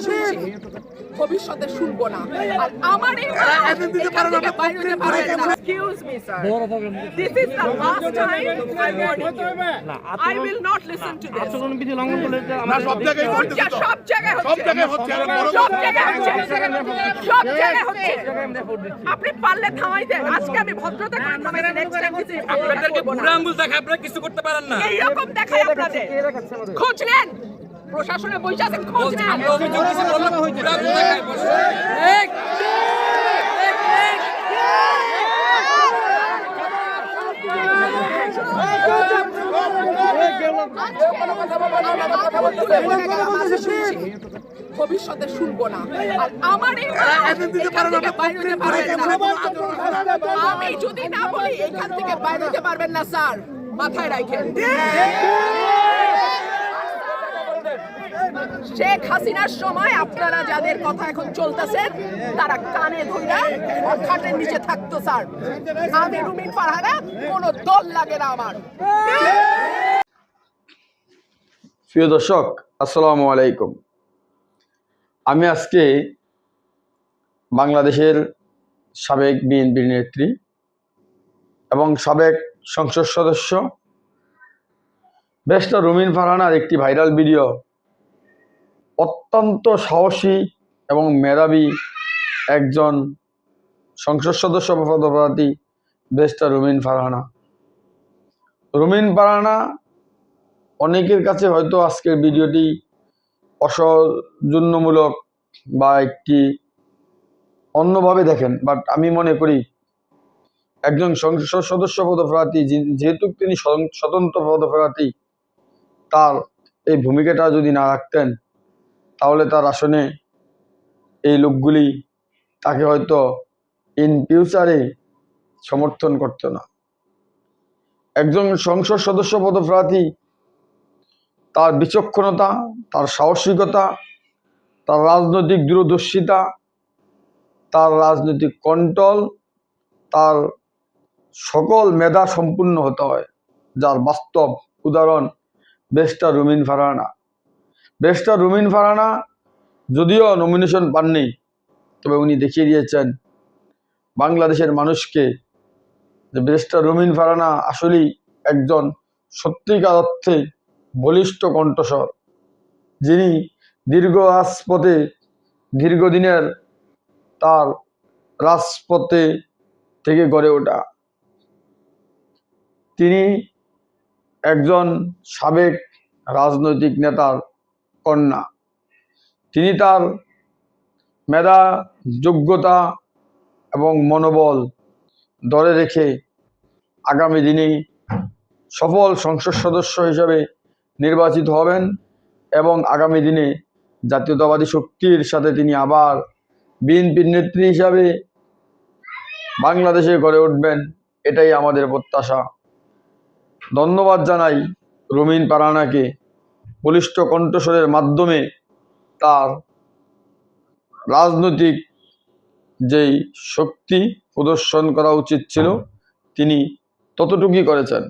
শুনছি, ভবিষ্যতে শুনবো না। আর আমার এই excuse me sir, this is the last time I warn you. I will not listen to this. আচরণ বিধি লঙ্ঘন করলে না, সব জায়গায় হচ্ছে, সব জায়গায় হচ্ছে, সব জায়গায় হচ্ছে। আপনি পারলে থামাই দেন। আজকে আমি ভদ্রতা করে থামাই দেন। নেক্সট টাইম কিছু আপনাদেরকে বুড়া আঙ্গুল দেখায় আপনারা কিছু করতে পারেন না। এইরকম দেখায় আপনাদের। খোঁজ নেন, প্রশাসনে বসে আছেন, খোঁজ নেন। আমরা অভিযোগ কিছু বললাম, বুড়া আঙ্গুল দেখায় বসে। ভবিষ্যতে শুনবো না। আর আমার এই আমি যদি না বলি এখান থেকে বাইরে হতে পারবেন না স্যার, মাথায় রাখেন। শেখ হাসিনার সময় আপনারা যাদের কথা এখন চলতেছেন তারা কানে ধইরা খাটের নিচে থাকতো স্যার। আমি রুমিন ফারহানা, কোনো দল লাগে না আমার। প্রিয় দর্শক, আসসালামু আলাইকুম। আমি আজকে বাংলাদেশের সাবেক বিএনপির নেত্রী এবং সাবেক সংসদ সদস্য বেস্টা রুমিন ফারহানার একটি ভাইরাল ভিডিও, অত্যন্ত সাহসী এবং মেধাবী একজন সংসদ সদস্য পদপ্রার্থী বেস্টা রুমিন ফারহানা। রুমিন ফারহানা অনেকের কাছে হয়তো আজকের ভিডিওটি অসৌজন্যমূলক বা একটি অন্যভাবে দেখেন, বাট আমি মনে করি একজন সংসদ সদস্য পদপ্রার্থী, যেহেতু তিনি স্বতন্ত্র পদপ্রার্থী, তার এই ভূমিকাটা যদি না রাখতেন তাহলে তার আসনে এই লোকগুলি তাকে হয়তো ইন ফিউচারে সমর্থন করত না। একজন সংসদ সদস্য পদপ্রার্থী তার বিচক্ষণতা, তার সাহসিকতা, তার রাজনৈতিক দূরদর্শিতা, তার রাজনৈতিক কন্ট্রোল, তার সকল মেধা সম্পূর্ণ হতে হয়, যার বাস্তব উদাহরণ বেস্টা রুমিন ফারহানা। বেস্টা রুমিন ফারহানা যদিও নমিনেশন পাননি, তবে উনি দেখিয়ে দিয়েছেন বাংলাদেশের মানুষকে যে বেস্টা রুমিন ফারহানা আসলেই একজন সত্যিকার অর্থে বলিষ্ঠ কণ্ঠস্বর, যিনি দীর্ঘ দীর্ঘদিনের তার রাজপথে থেকে গড়ে ওঠা। তিনি একজন সাবেক রাজনৈতিক নেতার কন্যা। তিনি তার মেধা, যোগ্যতা এবং মনোবল ধরে রেখে আগামী দিনে সফল সংসদ সদস্য হিসাবে নির্বাচিত হবেন এবং আগামী দিনে জাতীয়তাবাদী শক্তির সাথে তিনি আবার বিএনপির নেত্রী হিসাবে বাংলাদেশে গড়ে উঠবেন, এটাই আমাদের প্রত্যাশা। ধন্যবাদ জানাই রুমিন ফারহানাকে বলিষ্ঠ কণ্ঠস্বরের মাধ্যমে তার রাজনৈতিক যেই শক্তি প্রদর্শন করা উচিত ছিল তিনি ততটুকুই করেছেন।